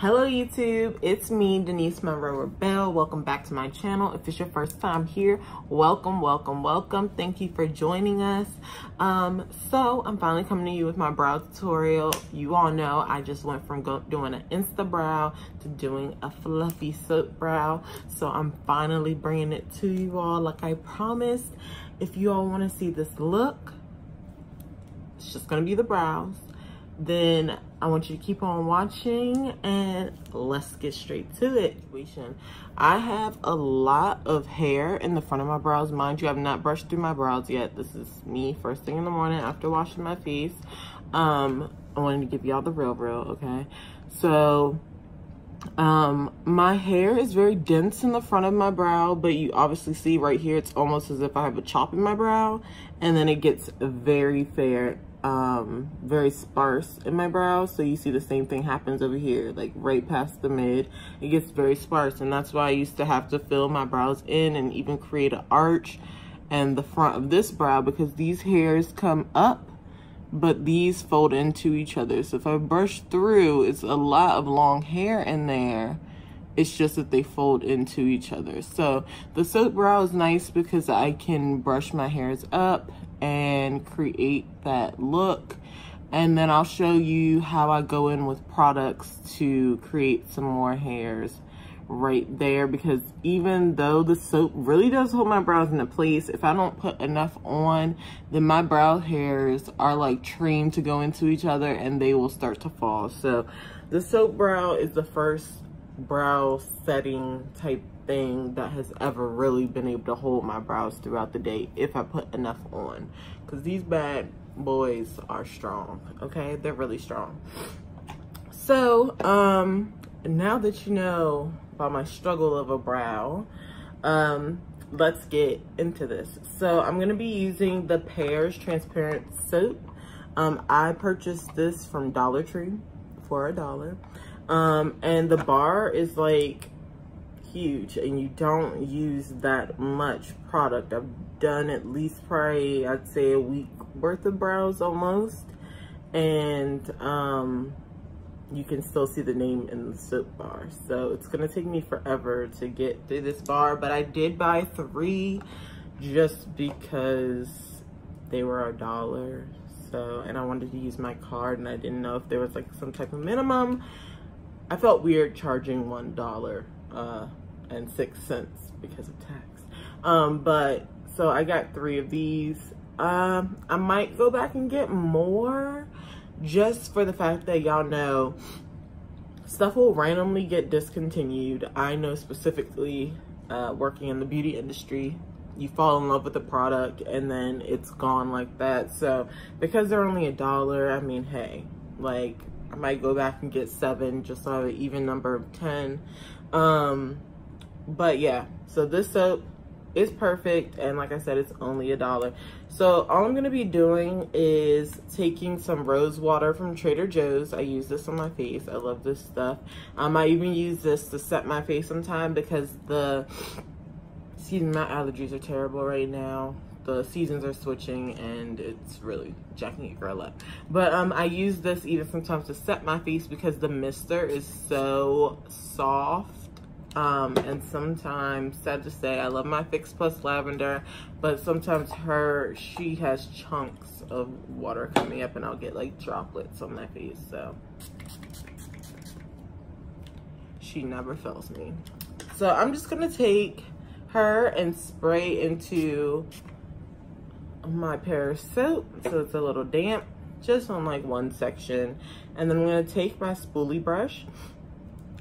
Hello YouTube, it's me, Denise Monroe Rebel. Welcome back to my channel. If it's your first time here, welcome. Thank you for joining us. So I'm finally coming to you with my brow tutorial. You all know I just went from doing an Insta brow to doing a fluffy soap brow. So I'm finally bringing it to you all like I promised. If you all want to see this look, it's just gonna be the brows. Then I want you to keep on watching and let's get straight to it. I have a lot of hair in the front of my brows. Mind you, I've not brushed through my brows yet. This is me first thing in the morning after washing my face. I wanted to give y'all the real, okay? So, my hair is very dense in the front of my brow, but you obviously see right here, it's almost as if I have a chop in my brow, and then it gets very fair. Very sparse in my brows. So you see the same thing happens over here, like right past the mid. It gets very sparse, and that's why I used to have to fill my brows in and even create an arch and the front of this brow, because these hairs come up, but these fold into each other. So if I brush through, it's a lot of long hair in there. It's just that they fold into each other. So the soap brow is nice because I can brush my hairs up and create that look. And then I'll show you how I go in with products to create some more hairs right there, because even though the soap really does hold my brows into place, if I don't put enough on, then my brow hairs are like trained to go into each other and they will start to fall. So the soap brow is the first brow setting type thing that has ever really been able to hold my brows throughout the day if I put enough on, because these bad boys are strong, okay? They're really strong. So now that you know about my struggle of a brow, let's get into this. So I'm gonna be using the Pears transparent soap. I purchased this from Dollar Tree for $1. And the bar is like huge, and you don't use that much product. I've done at least probably, I'd say, a week worth of brows almost, and you can still see the name in the soap bar. So it's gonna take me forever to get through this bar, but I did buy 3 just because they were $1. So, and I wanted to use my card, and I didn't know if there was like some type of minimum. I felt weird charging $1.06 because of tax. But so I got 3 of these. I might go back and get more, just for the fact that y'all know stuff will randomly get discontinued. I know specifically working in the beauty industry, you fall in love with the product and then it's gone like that. So because they're only $1, I mean, hey, like, I might go back and get 7 just so I have an even number of 10. But yeah, so this soap is perfect, and like I said, it's only $1. So all I'm gonna be doing is taking some rose water from Trader Joe's. I use this on my face. I love this stuff. I even use this to set my face sometime because my allergies are terrible right now. The seasons are switching and it's really jacking your girl up. But I use this even sometimes to set my face because the mister is so soft. And sometimes, sad to say, I love my Fix Plus Lavender, but sometimes she has chunks of water coming up and I'll get like droplets on my face. So she never fails me. So I'm just gonna take her and spray into my Pears soap so it's a little damp, just on like one section. And then I'm going to take my spoolie brush.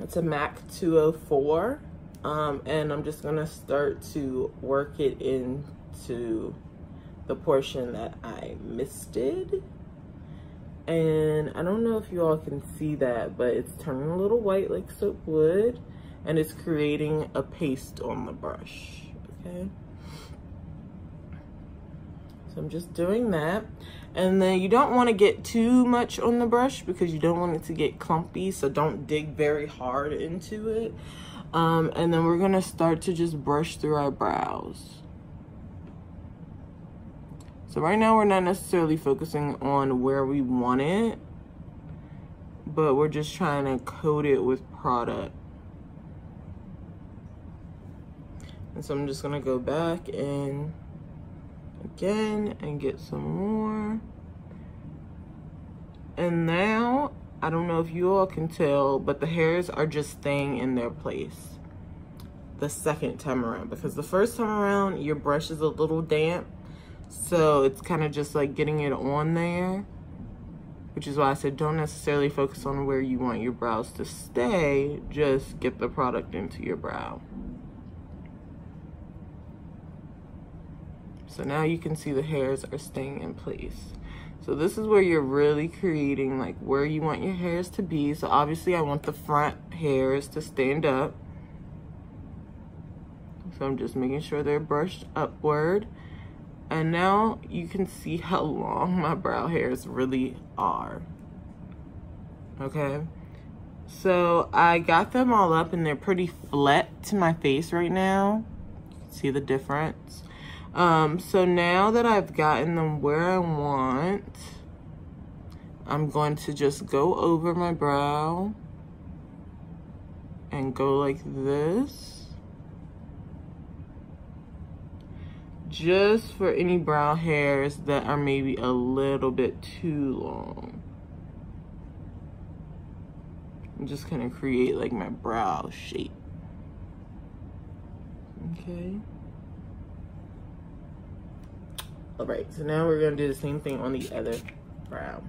It's a MAC 204, and I'm just going to start to work it into the portion that I misted. And I don't know if you all can see that, but it's turning a little white like soap would, and it's creating a paste on the brush, okay? So I'm just doing that. And then you don't want to get too much on the brush because you don't want it to get clumpy, so don't dig very hard into it. And then we're gonna start to just brush through our brows. So right now we're not necessarily focusing on where we want it, but we're just trying to coat it with product. And so I'm just gonna go back in again and get some more. And now, I don't know if you all can tell, but the hairs are just staying in their place the second time around, because the first time around your brush is a little damp, so it's kind of just like getting it on there, which is why I said don't necessarily focus on where you want your brows to stay, just get the product into your brow. So now you can see the hairs are staying in place. So this is where you're really creating like where you want your hairs to be. So obviously I want the front hairs to stand up. So I'm just making sure they're brushed upward. And now you can see how long my brow hairs really are. Okay. So I got them all up and they're pretty flat to my face right now. See the difference? So now that I've gotten them where I want, I'm going to just go over my brow and go like this. Just for any brow hairs that are maybe a little bit too long. I'm just gonna create like my brow shape. Okay. All right, so now we're gonna do the same thing on the other brow.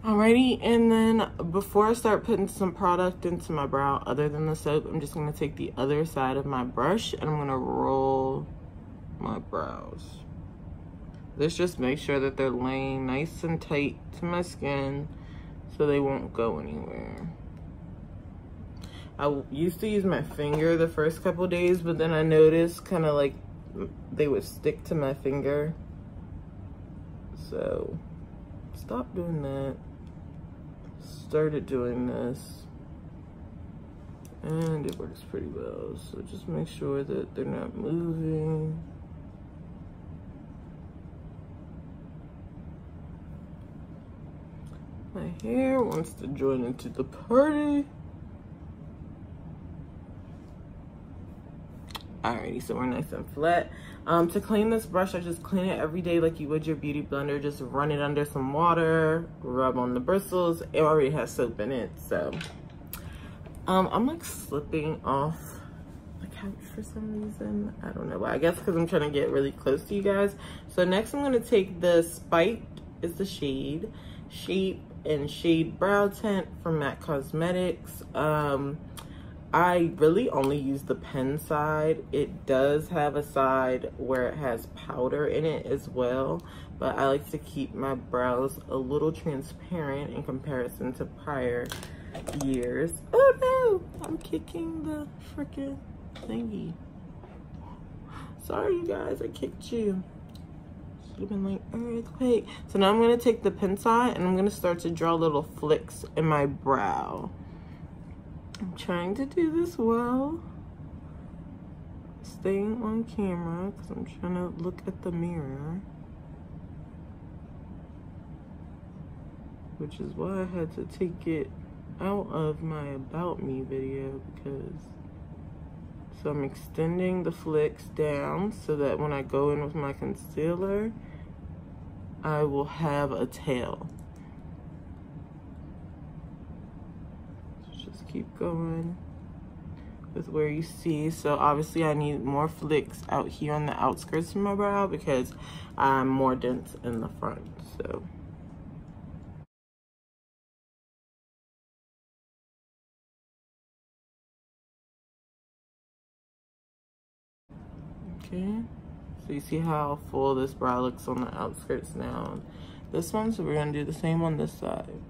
Alrighty, and then before I start putting some product into my brow other than the soap, I'm just gonna take the other side of my brush and I'm gonna roll my brows. Let's just make sure that they're laying nice and tight to my skin so they won't go anywhere. I used to use my finger the first couple days, but then I noticed kind of like they would stick to my finger. So stop doing that. Started doing this and it works pretty well. So just make sure that they're not moving. My hair wants to join into the party. Alrighty, so we're nice and flat. To clean this brush, I just clean it every day like you would your beauty blender. Just run it under some water, rub on the bristles. It already has soap in it, so. I'm like slipping off the couch for some reason. I don't know why. I guess because I'm trying to get really close to you guys. So next I'm gonna take the Spiked, is the shade, Shape and Shade Brow Tint from MAC Cosmetics. I really only use the pen side. It does have a side where it has powder in it as well, but I like to keep my brows a little transparent in comparison to prior years. Oh no, I'm kicking the freaking thingy. Sorry you guys, I kicked you. Should have been like earthquake. So now I'm gonna take the pen side and I'm gonna start to draw little flicks in my brow. I'm trying to do this well, staying on camera because I'm trying to look at the mirror, which is why I had to take it out of my About Me video, because so I'm extending the flicks down so that when I go in with my concealer, I will have a tail. Keep going with where you see. So obviously I need more flicks out here on the outskirts of my brow because I'm more dense in the front. So Okay, so you see how full this brow looks on the outskirts now. This one, so we're gonna do the same on this side.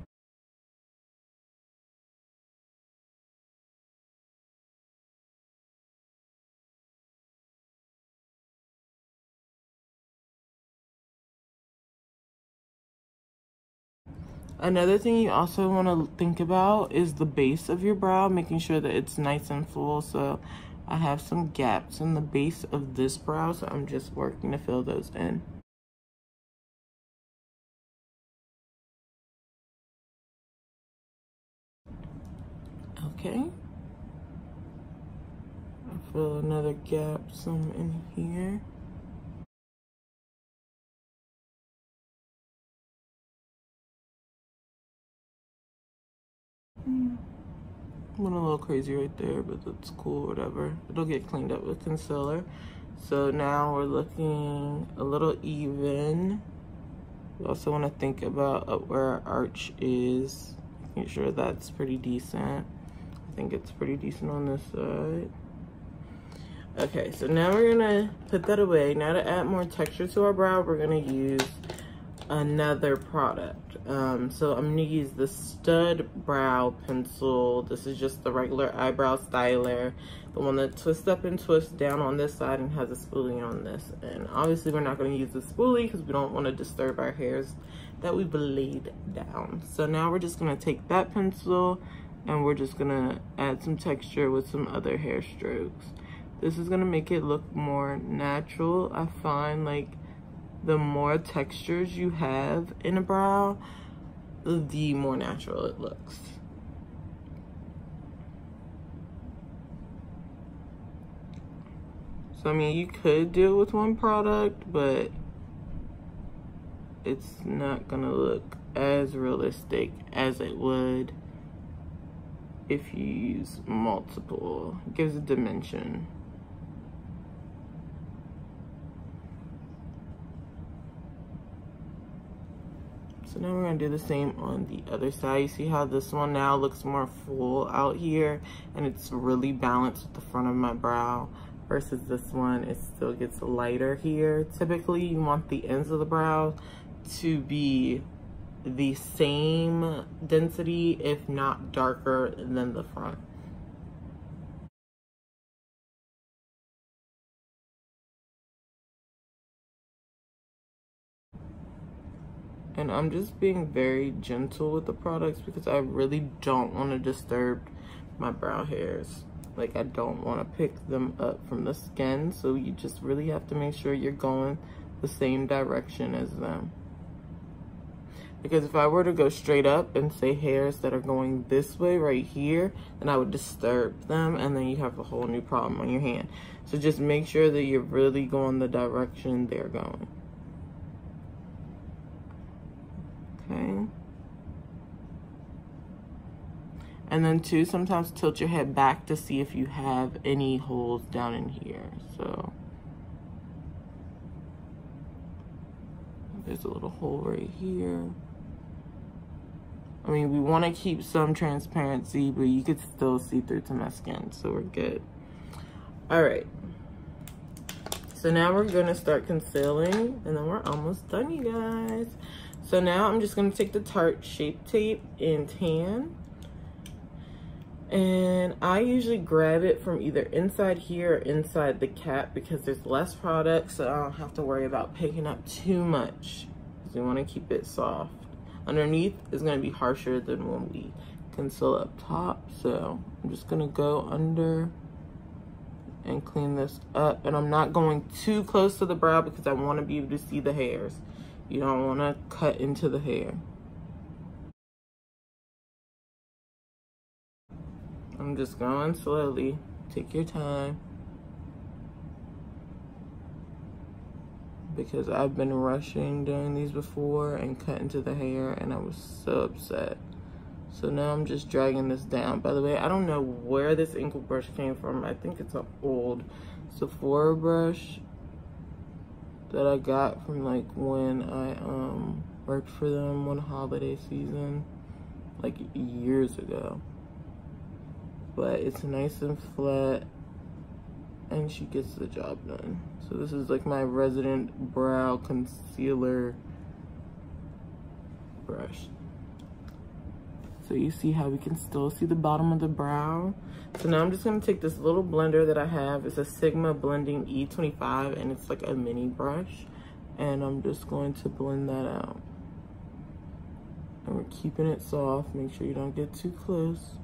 Another thing you also want to think about is the base of your brow, making sure that it's nice and full. So I have some gaps in the base of this brow, so I'm just working to fill those in. Okay. I fill another gap, some in here. Went a little crazy right there, but that's cool, whatever. It'll get cleaned up with concealer. So now we're looking a little even. We also want to think about up where our arch is. Make sure that's pretty decent. I think it's pretty decent on this side. Okay, so now we're gonna put that away. Now to add more texture to our brow, we're gonna use another product. So I'm gonna use the Stud Brow Pencil. This is just the regular eyebrow styler, the one that twists up and twists down on this side and has a spoolie on this. And obviously we're not gonna use the spoolie because we don't want to disturb our hairs that we've laid down. So now we're just gonna take that pencil and we're just gonna add some texture with some other hair strokes. This is gonna make it look more natural. I find like the more textures you have in a brow, the more natural it looks. So I mean, you could do it with one product, but it's not gonna look as realistic as it would if you use multiple. It gives a dimension. So now we're gonna do the same on the other side. You see how this one now looks more full out here and it's really balanced with the front of my brow versus this one, it still gets lighter here. Typically you want the ends of the brow to be the same density, if not darker than the front. And I'm just being very gentle with the products because I really don't want to disturb my brow hairs. Like, I don't want to pick them up from the skin, so you just really have to make sure you're going the same direction as them. Because if I were to go straight up and say hairs that are going this way right here, then I would disturb them and then you have a whole new problem on your hand. So just make sure that you're really going the direction they're going. Okay. And then too, sometimes tilt your head back to see if you have any holes down in here. So there's a little hole right here. I mean, we want to keep some transparency, but you could still see through to my skin, so we're good. All right. So now we're gonna start concealing, and then we're almost done, you guys. So now I'm just gonna take the Tarte Shape Tape in Tan. And I usually grab it from either inside here or inside the cap because there's less product, so I don't have to worry about picking up too much. Because we want to keep it soft. Underneath is going to be harsher than when we conceal up top. So I'm just going to go under and clean this up. And I'm not going too close to the brow because I want to be able to see the hairs. You don't want to cut into the hair. I'm just going slowly. Take your time. Because I've been rushing doing these before and cut into the hair and I was so upset. So now I'm just dragging this down. By the way, I don't know where this inkle brush came from. I think it's an old Sephora brush that I got from like when I worked for them one holiday season, like years ago. But it's nice and flat and she gets the job done. So this is like my resident brow concealer brush. So you see how we can still see the bottom of the brow. So now I'm just gonna take this little blender that I have. It's a Sigma Blending E25, and it's like a mini brush. And I'm just going to blend that out. And we're keeping it soft. Make sure you don't get too close.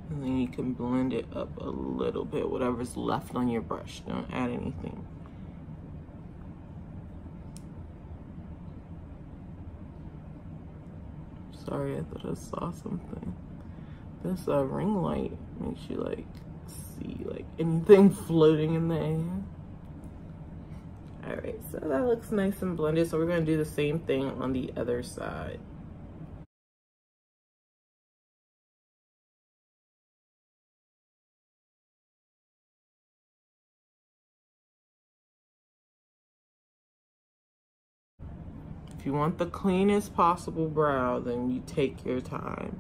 And then you can blend it up a little bit, whatever's left on your brush. Don't add anything. Sorry, I thought I saw something. This ring light makes you like see like anything floating in the air. All right, so that looks nice and blended. So we're gonna do the same thing on the other side. If you want the cleanest possible brow, then you take your time.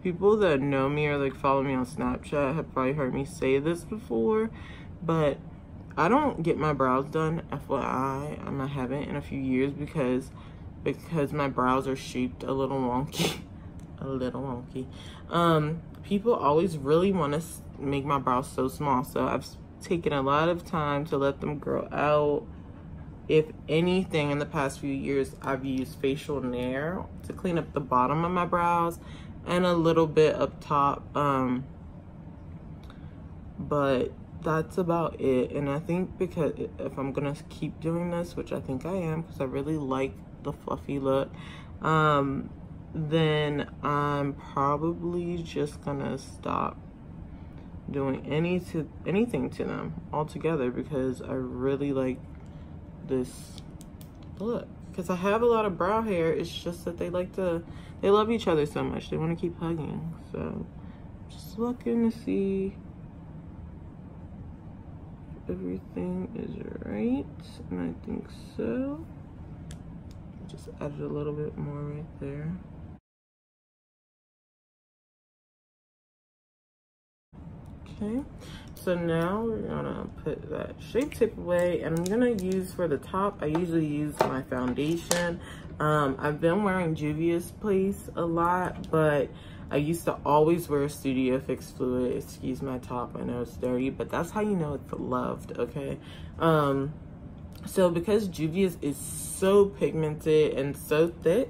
People that know me or like follow me on Snapchat have probably heard me say this before, but I don't get my brows done, FYI. I haven't in a few years because my brows are shaped a little wonky. A little wonky. People always really want to make my brows so small, so I've taken a lot of time to let them grow out. If anything, in the past few years, I've used facial nair to clean up the bottom of my brows and a little bit up top, but that's about it. And I think because if I'm gonna keep doing this, which I think I am because I really like the fluffy look, then I'm probably just gonna stop doing anything to them altogether because I really like this look. Because I have a lot of brow hair, it's just that they love each other so much, they want to keep hugging. So just looking to see if everything is right, and I think so. Just added a little bit more right there. Okay, so now we're gonna put that Shape Tape away, and I'm gonna use for the top, I usually use my foundation. I've been wearing Juvia's Place a lot, but I used to always wear Studio Fix Fluid. Excuse my top, I know it's dirty, but that's how you know it's loved, okay? So because Juvia's is so pigmented and so thick,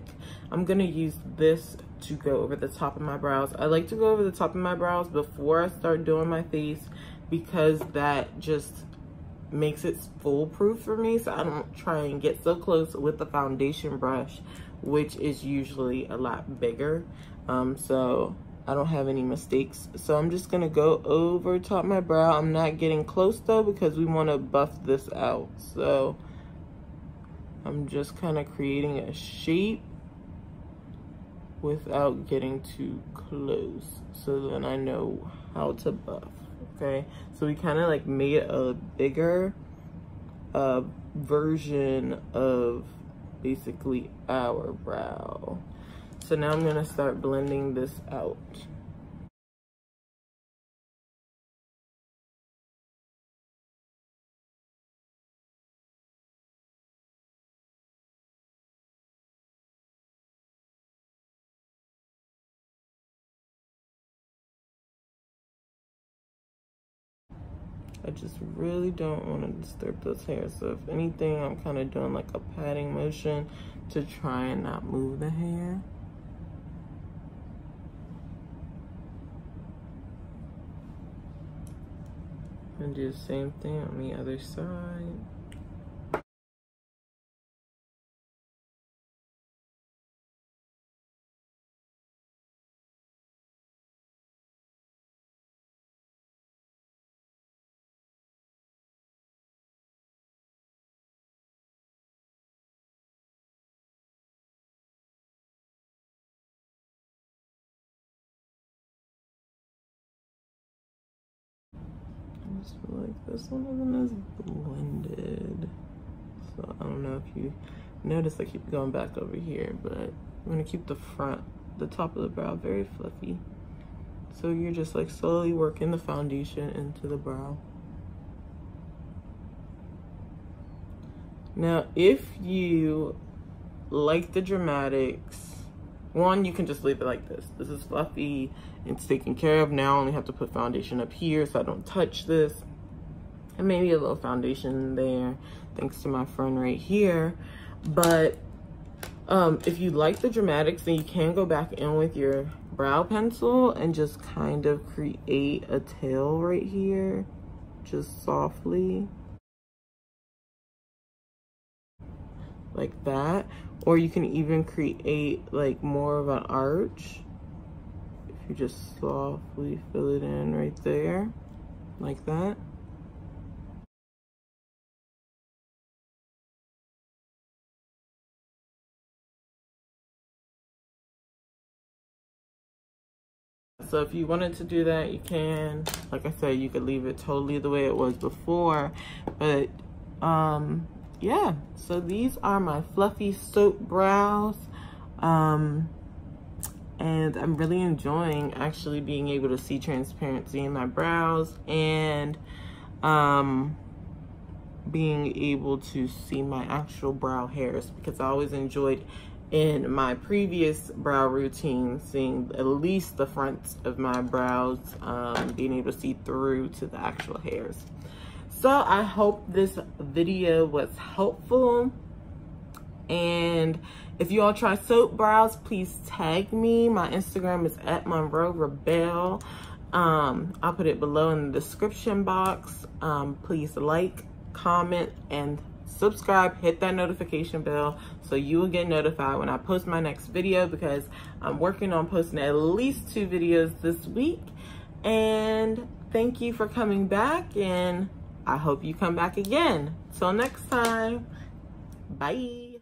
I'm gonna use this to go over the top of my brows. I like to go over the top of my brows before I start doing my face because that just makes it foolproof for me, so I don't try and get so close with the foundation brush, which is usually a lot bigger, so I don't have any mistakes. So I'm just gonna go over top my brow. I'm not getting close though because we want to buff this out, so I'm just kind of creating a shape without getting too close, so then I know how to buff. Okay, so we kind of like made a bigger version of basically our brow. So now I'm gonna start blending this out. I just really don't want to disturb those hairs. So if anything, I'm kind of doing like a patting motion to try and not move the hair. And do the same thing on the other side. like this one isn't as blended. So I don't know if you notice I keep going back over here, but I'm gonna keep the front, the top of the brow very fluffy. So you're just like slowly working the foundation into the brow. Now, if you like the dramatics, one, you can just leave it like this. This is fluffy, it's taken care of. Now I only have to put foundation up here so I don't touch this. And maybe a little foundation there, thanks to my friend right here. But if you like the dramatics, then you can go back in with your brow pencil and just kind of create a tail right here, just softly. Like that. Or you can even create like more of an arch if you just softly fill it in right there, like that. So if you wanted to do that, you can. Like I said, you could leave it totally the way it was before. But yeah, so these are my fluffy soap brows. And I'm really enjoying actually being able to see transparency in my brows and being able to see my actual brow hairs, because I always enjoyed in my previous brow routine seeing at least the fronts of my brows, being able to see through to the actual hairs. So I hope this video was helpful, and if you all try soap brows, please tag me. My Instagram is @MonroeRebel. I'll put it below in the description box. Please like, comment, and subscribe. Hit that notification bell so you will get notified when I post my next video, because I'm working on posting at least 2 videos this week. And thank you for coming back, and I hope you come back again. Till next time, bye.